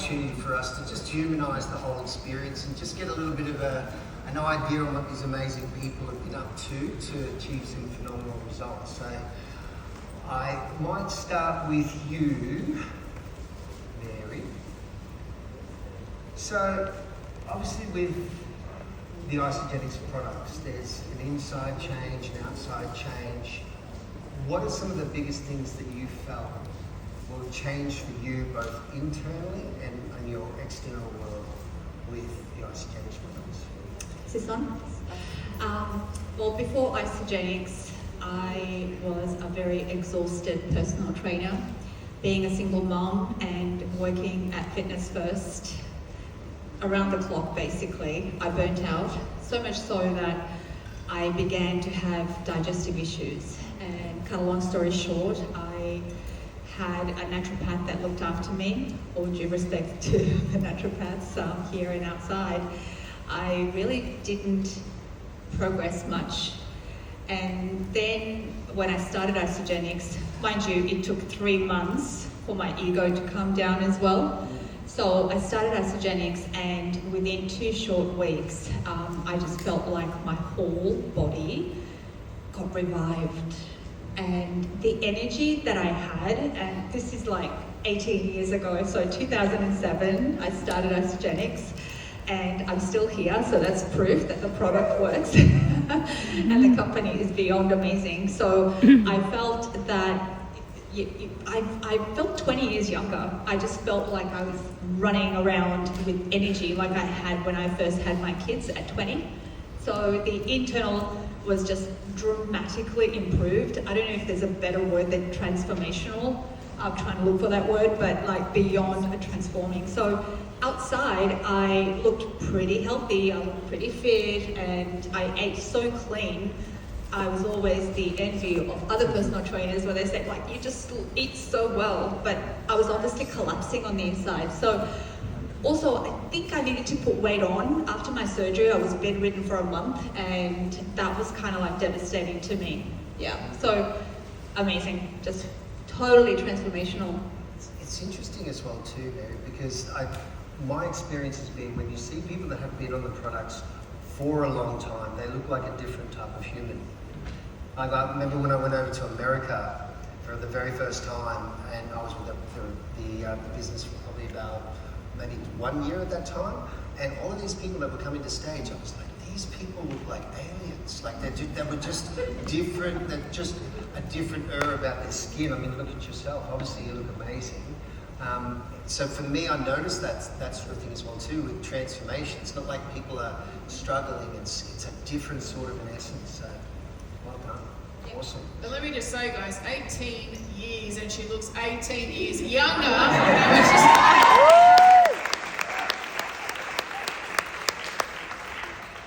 opportunity for us to just humanise the whole experience and just get a little bit of an idea on what these amazing people have been up to achieve some phenomenal results. So I might start with you, Mary. So obviously with the Isagenix products, there's an inside change, an outside change. What are some of the biggest things that you felt will change for you both internally and in your external world with the Isagenix products? Is this on? Well, before Isagenix, I was a very exhausted personal trainer. Being a single mom and working at Fitness First, around the clock basically, I burnt out. So much so that I began to have digestive issues. And cut a long story short, I had a naturopath that looked after me. All due respect to the naturopaths here and outside, I really didn't progress much. And then when I started Isagenix, mind you, it took 3 months for my ego to calm down as well. So I started Isagenix, and within 2 short weeks, I just felt like my whole body got revived. And the energy that I had, and this is like 18 years ago, so 2007, I started Isagenix, and I'm still here, so that's proof that the product works. And the company is beyond amazing. So I felt that I felt 20 years younger. I just felt like I was running around with energy like I had when I first had my kids at 20. So the internal was just dramatically improved. I don't know if there's a better word than transformational. I'm trying to look for that word, but like beyond transforming. So outside, I looked pretty healthy, I looked pretty fit, and I ate so clean. I was always the envy of other personal trainers where they said, like, you just eat so well, but I was honestly collapsing on the inside. So also, I think I needed to put weight on. After my surgery, I was bedridden for a month, and that was kind of like devastating to me. Yeah, so amazing, just totally transformational. It's interesting as well too, Mary, because my experience has been when you see people that have been on the products for a long time, they look like a different type of human. I remember when I went over to America for the very first time, and I was with the business for probably about maybe 1 year at that time, and all of these people that were coming to stage, I was like, these people look like aliens. Like they were just different. They're just a different air about their skin. I mean, look at yourself. Obviously, you look amazing. So for me, I noticed that sort of thing as well too with transformation. It's not like people are struggling. It's a different sort of an essence. So well done. Yep. Awesome. But let me just say, guys, 18 years, and she looks 18 years younger. That was just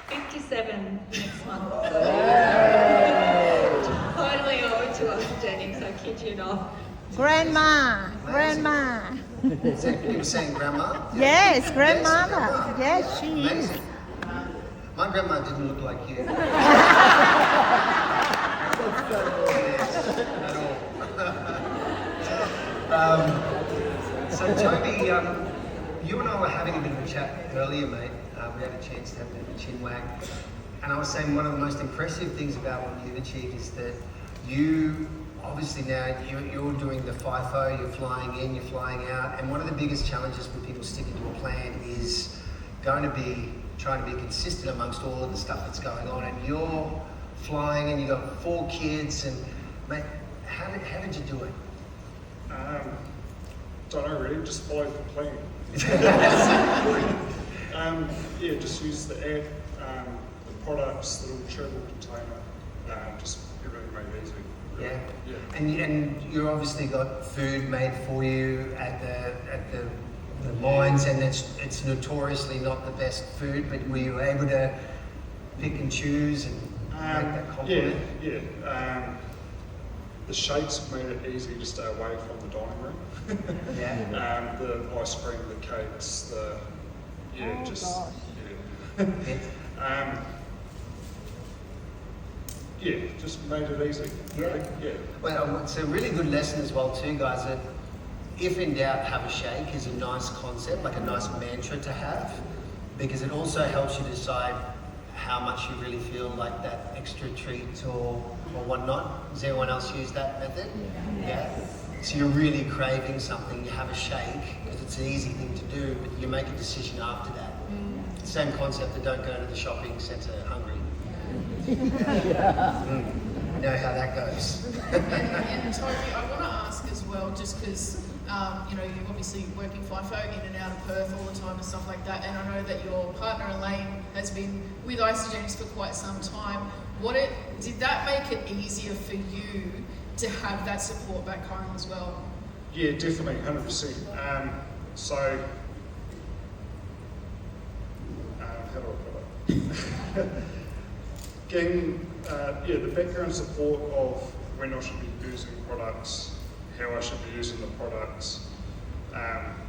57 next month. Totally over to Isagenix, I kid you not. Grandma. You were saying grandma? Yes, grandmother. Yes, she is. Amazing. My grandma didn't look like you. So Toby, you and I were having a bit of a chat earlier, mate. We had a chance to have a bit of a chin wag. And I was saying one of the most impressive things about what you've achieved is that you, obviously now, you're doing the FIFO, you're flying in, you're flying out, and one of the biggest challenges for people sticking to a plan is going to be trying to be consistent amongst all of the stuff that's going on. And you're flying and you've got 4 kids, and mate, how did you do it? Don't know really, just follow the plan. Just use the app, the products, the little chewable container, just everything made easy. Yeah. Yeah. And you obviously got food made for you at the mines, and it's notoriously not the best food, but were you able to pick and choose and make that compliment? Yeah. The shakes made it easy to stay away from the dining room. Yeah. The ice cream, the cakes, Gosh. Just made it easy. Yeah. Really. Yeah. Well, it's a really good lesson as well too, guys, that if in doubt, have a shake is a nice concept, like a nice mantra to have, because it also helps you decide how much you really feel like that extra treat or whatnot. Does anyone else use that method? Yeah. So you're really craving something, you have a shake, because it's an easy thing to do, but you make a decision after that. Same concept, that don't go to the shopping centre hungry. You know how that goes. And Toby, I want to ask as well, just because you know, you're obviously working FIFO in and out of Perth all the time and stuff like that, and I know that your partner Elaine has been with Isagenix for quite some time. Did that make it easier for you to have that support back home as well? Yeah, definitely, 100%. So, how do I put it? Getting the background support of when I should be using products, how I should be using the products,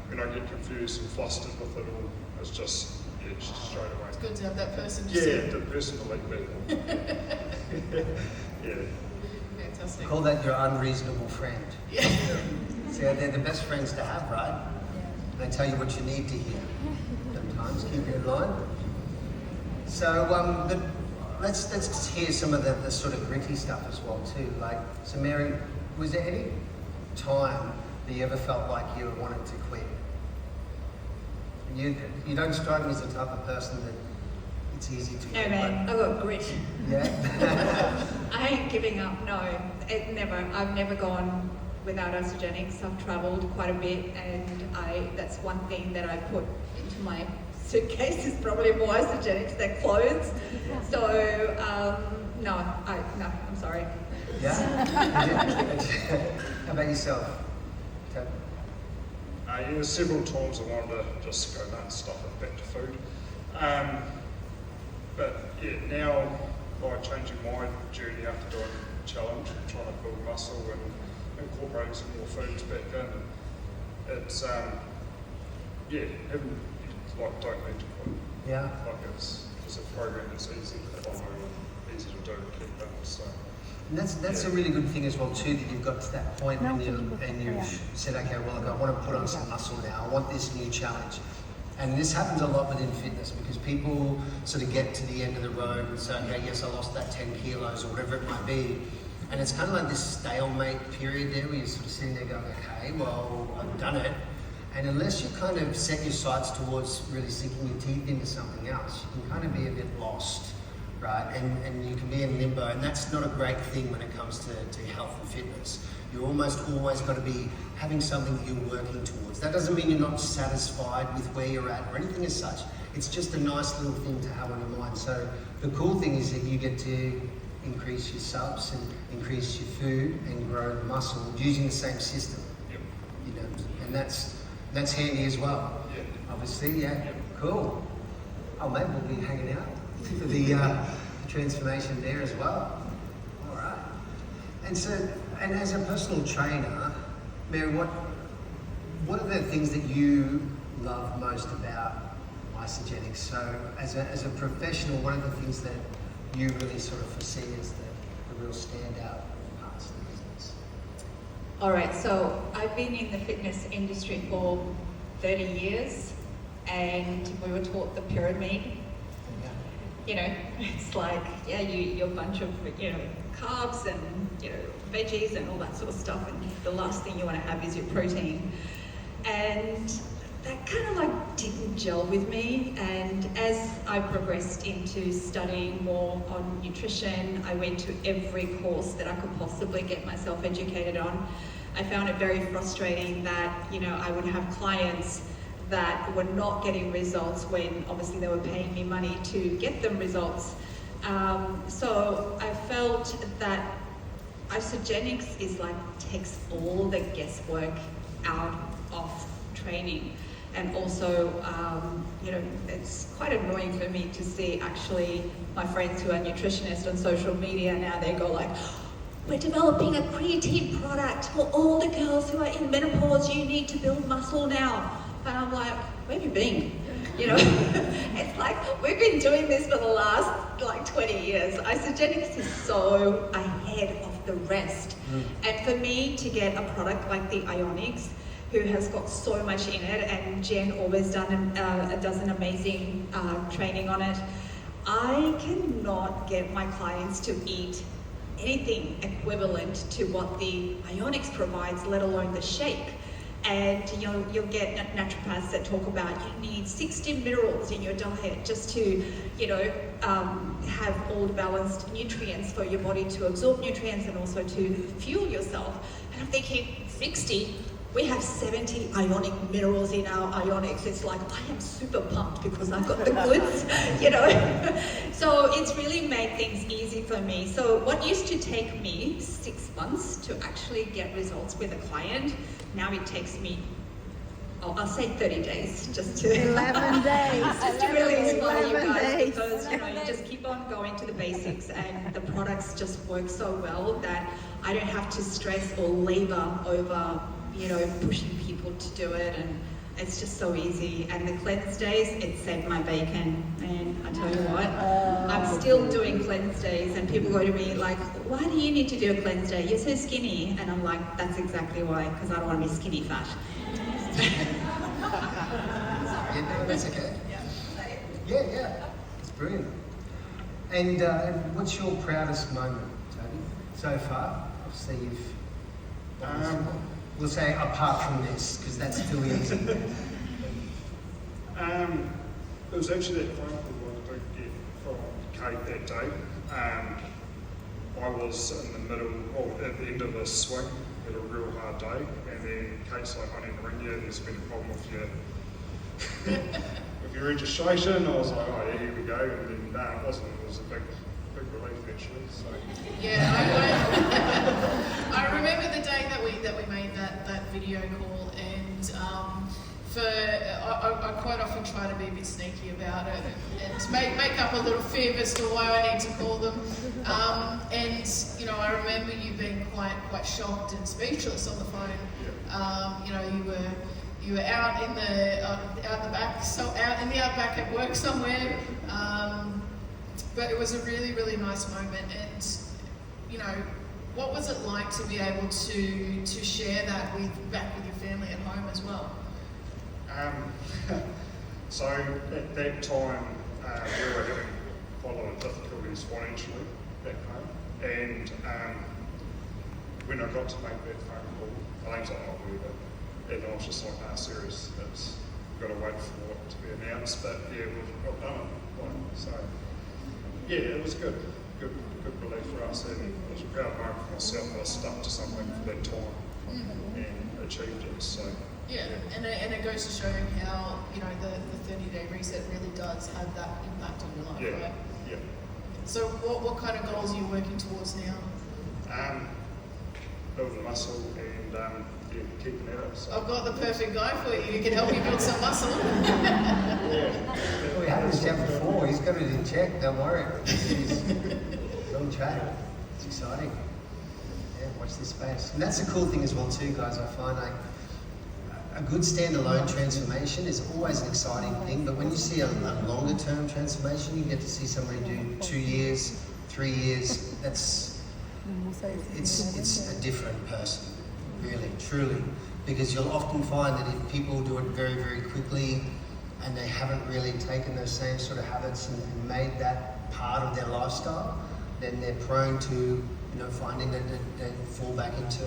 when I get confused and flustered with it all, it's just straight away. It's good to have that person to The person to lead me. Yeah. Fantastic. Call that your unreasonable friend. Yeah. See, they're the best friends to have, right? They tell you what you need to hear. Sometimes keep you in line. So, but let's just hear some of the sort of gritty stuff as well too. Like, so Mary, was there any time that you ever felt like you wanted to quit? You don't strike me as the type of person that it's easy to No quit. man, I got grit. Yeah. I ain't giving up, no. I've never gone without Isagenix. I've travelled quite a bit, and that's one thing that I put into my suitcase is probably more Isagenix than clothes. So, no, I'm sorry. Yeah? How about yourself? Yeah, several times I wanted to just go nuts, stuff it back to food. But yeah, now by changing my journey after doing the challenge, trying to build muscle and incorporating some more foods back in, it's don't need to quit. Yeah. Like it's a program that's easy to follow and easy to do and keep in. So. And that's a really good thing as well too, that you've got to that point and you've said, okay, well, I want to put on some muscle now. I want this new challenge. And this happens a lot within fitness because people sort of get to the end of the road and say, okay, yes, I lost that 10 kilos or whatever it might be. And it's kind of like this stalemate period there where you're sort of sitting there going, okay, well, I've done it. And unless you kind of set your sights towards really sinking your teeth into something else, you can kind of be a bit lost, right? And you can be in limbo, and that's not a great thing when it comes to health and fitness. You're almost always got to be having something that you're working towards. That doesn't mean you're not satisfied with where you're at or anything as such. It's just a nice little thing to have on your mind. So the cool thing is that you get to increase your subs and increase your food and grow muscle using the same system. Yep. You know, and that's handy as well. Yeah. Obviously, yeah. Yep. Cool. Oh, maybe we'll be hanging out for the transformation there as well. All right. And as a personal trainer, Mary, what are the things that you love most about Isagenix? So as a professional, what are the things that you really sort of foresee as the real standout parts of the business? All right, so I've been in the fitness industry for 30 years, and we were taught the pyramid. You know, it's like, yeah, you're a bunch of, carbs and, veggies and all that sort of stuff, and the last thing you want to have is your protein. And that kind of like didn't gel with me, and as I progressed into studying more on nutrition, I went to every course that I could possibly get myself educated on. I found it very frustrating that, I would have clients that were not getting results when obviously they were paying me money to get them results. So I felt that Isagenix takes all the guesswork out of training. And also, it's quite annoying for me to see actually my friends who are nutritionists on social media now, they go like, we're developing a creatine product for all the girls who are in menopause, you need to build muscle now. And I'm like, where have you been? It's like, we've been doing this for the last 20 years. Isagenix is so ahead of the rest. And for me to get a product like the Ionics, who has got so much in it, and Jen always does an amazing training on it. I cannot get my clients to eat anything equivalent to what the Isagenix provides, let alone the shake. And you'll get naturopaths that talk about you need 60 minerals in your diet just to, have all the balanced nutrients for your body to absorb nutrients and also to fuel yourself. And I'm thinking, 60? We have 70 ionic minerals in our Isagenix. It's like, I am super pumped because I've got the goods, So it's really made things easy for me. So what used to take me 6 months to actually get results with a client, now it takes me, I'll say 30 days just to 11 days. just to really inspire you 11 guys days. because you just keep on going to the basics and the products just work so well that I don't have to stress or labor over pushing people to do it, and it's just so easy. And the cleanse days, it saved my bacon, and I tell you what, I'm still doing cleanse days, and people go to me like, why do you need to do a cleanse day? You're so skinny. And I'm like, that's exactly why, because I don't want to be skinny fat. That's okay. Yeah. It's brilliant. And what's your proudest moment, Toby, so far? Obviously, you've... we'll say apart from this, because that's too easy. It was actually that phone call I did get from Kate that day. I was in the middle, at the end of a swing, had a real hard day, and then Kate's like, I need to ring you, there's been a problem with your registration. I was like, oh yeah, here we go, and then no, it wasn't. It was a big relief actually. So. Yeah, I remember the day that we made that video call, and I quite often try to be a bit sneaky about it and make up a little fib as to why I need to call them. And I remember you being quite shocked and speechless on the phone. You were out in the back, out in the outback at work somewhere. But it was a really, really nice moment, and what was it like to be able to share that back with your family at home as well? So at that time, we were having quite a lot of difficulties financially back home, and when I got to make that phone call, Elaine's like, oh, and I was just like, nah, serious, we've got to wait for it to be announced, but yeah, we've got done it. So yeah, it was good relief for us, and it was a proud moment for myself that I stuck to something for that time and achieved it. So yeah, and it goes to show how the 30-day reset really does have that impact on your life, right? Yeah. So what kind of goals are you working towards now? Building muscle and keeping at it. So. I've got the perfect guy for you who can help you build some muscle. We had this chat before. He's got it in check. Don't worry. Don't chat. It's exciting. Yeah, watch this space. And that's the cool thing as well too, guys. I find a good standalone transformation is always an exciting thing. But when you see a longer term transformation, you get to see somebody do 2 years, 3 years. It's a different person. Really, truly, because you'll often find that if people do it very, very quickly and they haven't really taken those same sort of habits and made that part of their lifestyle, then they're prone to finding that they fall back into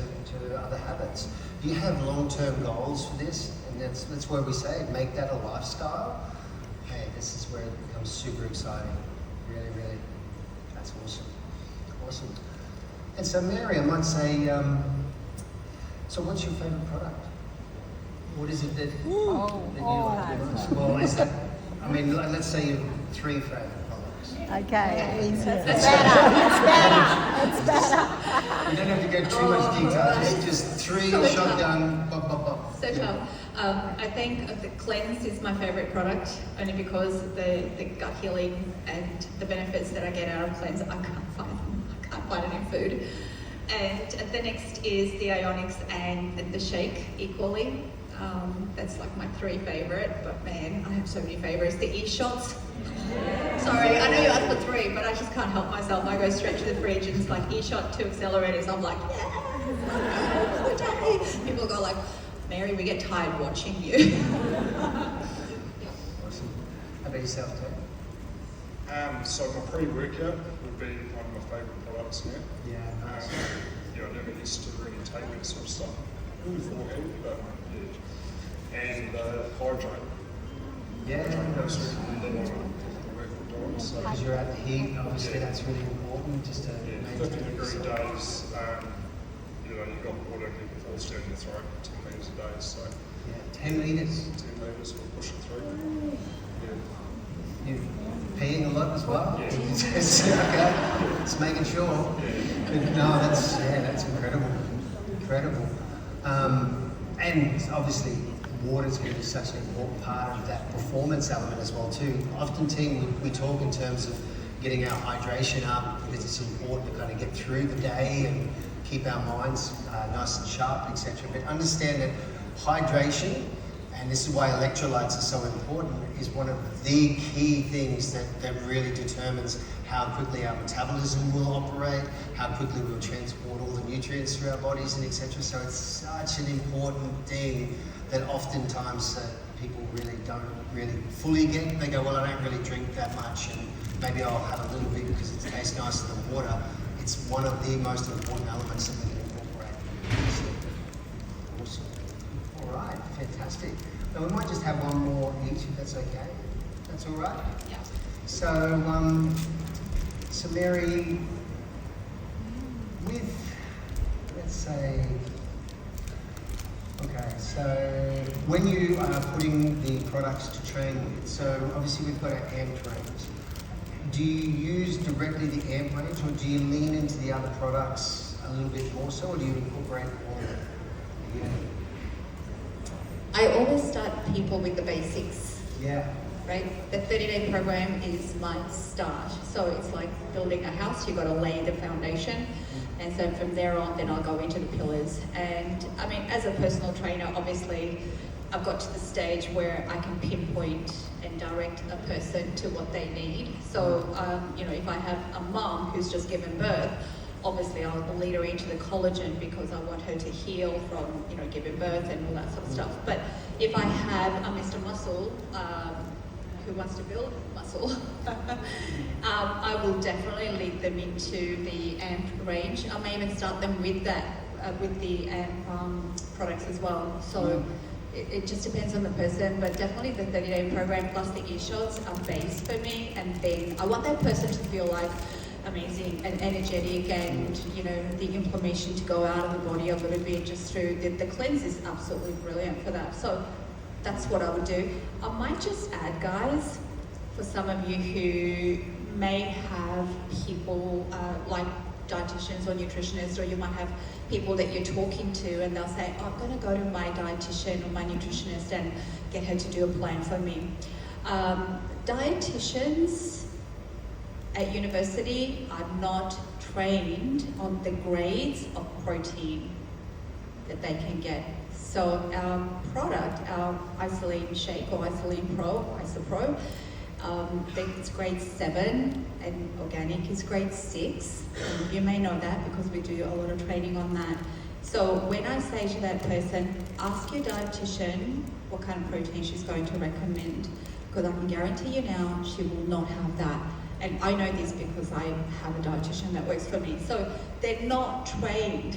other habits. If you have long-term goals for this, and that's where we say make that a lifestyle, hey, this is where it becomes super exciting. Really, really, that's awesome. And so Mary, I might say, so what's your favourite product? What is it that you like the most? Well, is that, let's say you have 3 favourite products. Okay, easier. It's It's better. You don't have to go too much detail, just 3 shotgun, pop, pop, pop. So tough. I think the cleanse is my favourite product, only because the gut healing and the benefits that I get out of cleanse, I can't find it in food. And the next is the Isagenix and the shake equally. That's like my 3 favourite, but man, I have so many favourites. The e-shots. Sorry, I know you asked for 3, but I just can't help myself. I go straight to the fridge and it's like e-shot, 2 accelerators. I'm like, yeah, people go like, Mary, we get tired watching you. Awesome. How about yourself, Ted? So my pre-workout would be one of my favourite products now. Yeah, nice. Yeah, I never used to really take that sort of stuff beforehand, but yeah. And hydrate. Yeah, That's really the work we're doing. So, because you're at the heat, obviously that's really important, just to yeah, maintain 50-degree yourself. days, you know, you've got water getting forced down your throat 10 litres a day, so Yeah, 10 litres. 10 litres will push it through. Yeah. You're peeing a lot as well? Yeah. Okay, just making sure. But no, that's incredible. Incredible. And obviously, water's going to be such an important part of that performance element as well too. Often, team, we talk in terms of getting our hydration up because it's important to kind of get through the day and keep our minds nice and sharp, etc. But understand that hydration, and this is why electrolytes are so important, is one of the key things that really determines how quickly our metabolism will operate, how quickly we'll transport all the nutrients through our bodies, and etc. So it's such an important thing that oftentimes people really don't really fully get. They go, well, I don't really drink that much, and maybe I'll have a little bit because it tastes nicer than water. It's one of the most important elements that we can incorporate. Awesome. All right, fantastic. Now we might just have one more each, if that's okay. That's all right. Yeah. So, so Mary, with, let's say, okay, so when you are putting the products to train with, so obviously we've got our AMP range. Do you use directly the AMP range, or do you lean into the other products a little bit more so, or do you incorporate all of it? Yeah. I always start people with the basics, Yeah. right? The 30-day program is my start. So it's like building a house, you've got to lay the foundation. And so from there on, then I'll go into the pillars. And I mean, as a personal trainer, obviously, I've got to the stage where I can pinpoint and direct a person to what they need. So, you know, if I have a mum who's just given birth, obviously I'll lead her into the collagen because I want her to heal from, you know, giving birth and all that sort of stuff. But if I have a Mr. Muscle who wants to build muscle, I will definitely lead them into the AMP range. I may even start them with that, with the AMP products as well. So it just depends on the person, but definitely the 30-day program plus the e-shots are base for me. And then I want that person to feel like amazing and energetic, and you know, the inflammation to go out of the body a little bit just through the cleanse is absolutely brilliant for that. So that's what I would do. I might just add, guys, for some of you who may have people like dietitians or nutritionists, or you might have people that you're talking to and they'll say, oh, I'm going to go to my dietitian or my nutritionist and get her to do a plan for me. Dietitians at university are not trained on the grades of protein that they can get. So our product, our Isolene Shake or Isolene Pro, IsoPro, it's grade 7 and organic is grade 6. You may know that because we do a lot of training on that. So when I say to that person, ask your dietitian what kind of protein she's going to recommend, because I can guarantee you now she will not have that. And I know this because I have a dietitian that works for me. So they're not trained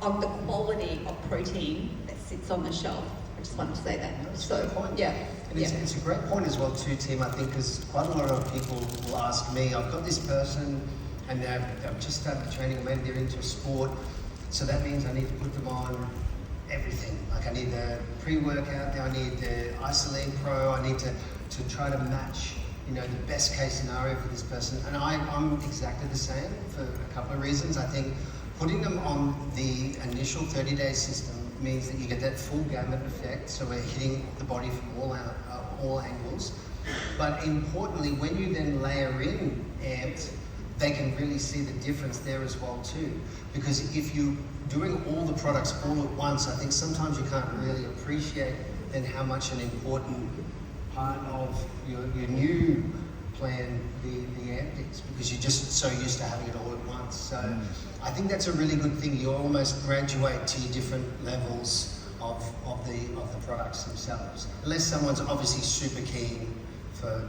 on the quality of protein that sits on the shelf. I just wanted to say that. That's So, a great point. yeah. And it's a great point as well too, Tim, I think, because quite a lot of people will ask me, I've got this person and they've just started training, or maybe they're into a sport, so that means I need to put them on everything. Like I need the pre-workout, I need the Isolene Pro, I need to try to match, you know, the best case scenario for this person. And I'm exactly the same for a couple of reasons. I think putting them on the initial 30-day system means that you get that full gamut effect, so we're hitting the body from all angles. But importantly, when you then layer in AMPed, they can really see the difference there as well too. Because if you're doing all the products all at once, I think sometimes you can't really appreciate then how much an important part of your new plan the AMPed is, because you're just so used to having it all at once. So I think that's a really good thing. You almost graduate to your different levels of the products themselves. Unless someone's obviously super keen for,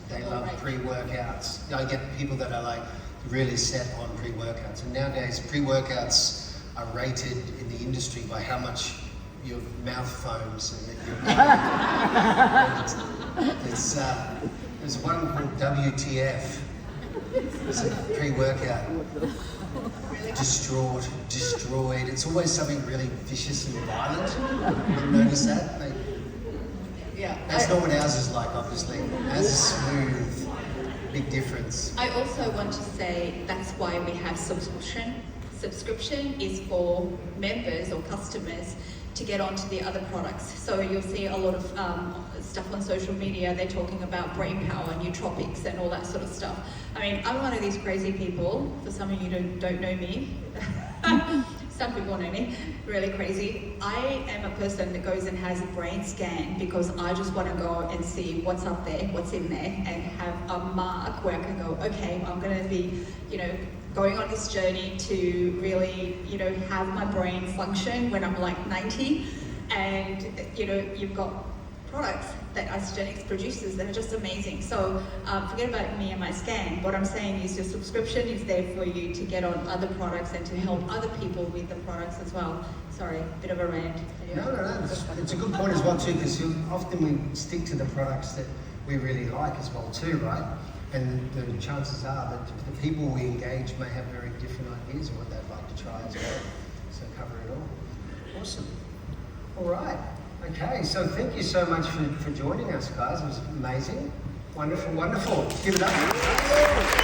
they love pre-workouts. I get people that are like really set on pre-workouts, and nowadays pre-workouts are rated in the industry by how much your mouth foams. And there's one called WTF. It's a pre-workout. Distraught, destroyed. It's always something really vicious and violent. You notice that? Yeah. That's not what ours is like, obviously. Ours is smooth. Big difference. I also want to say that's why we have subscription. Subscription is for members or customers to get onto the other products. So you'll see a lot of stuff on social media, they're talking about brain power, nootropics and all that sort of stuff. I mean, I'm one of these crazy people, for some of you who don't know me, some people know me, really crazy. I am a person that goes and has a brain scan because I just want to go and see what's up there, what's in there, and have a mark where I can go, okay, I'm going to be, going on this journey to really, have my brain function when I'm like 90. And, you've got products that Isagenix produces that are just amazing. So forget about me and my scan. What I'm saying is your subscription is there for you to get on other products and to help other people with the products as well. Sorry, bit of a rant. No. It's a good point as well too, because often we stick to the products that we really like as well too, right? And the chances are that the people we engage may have very different ideas of what they'd like to try as well. So cover it all. Awesome. All right. Okay, so thank you so much for joining us, guys. It was amazing. Wonderful, wonderful. Give it up.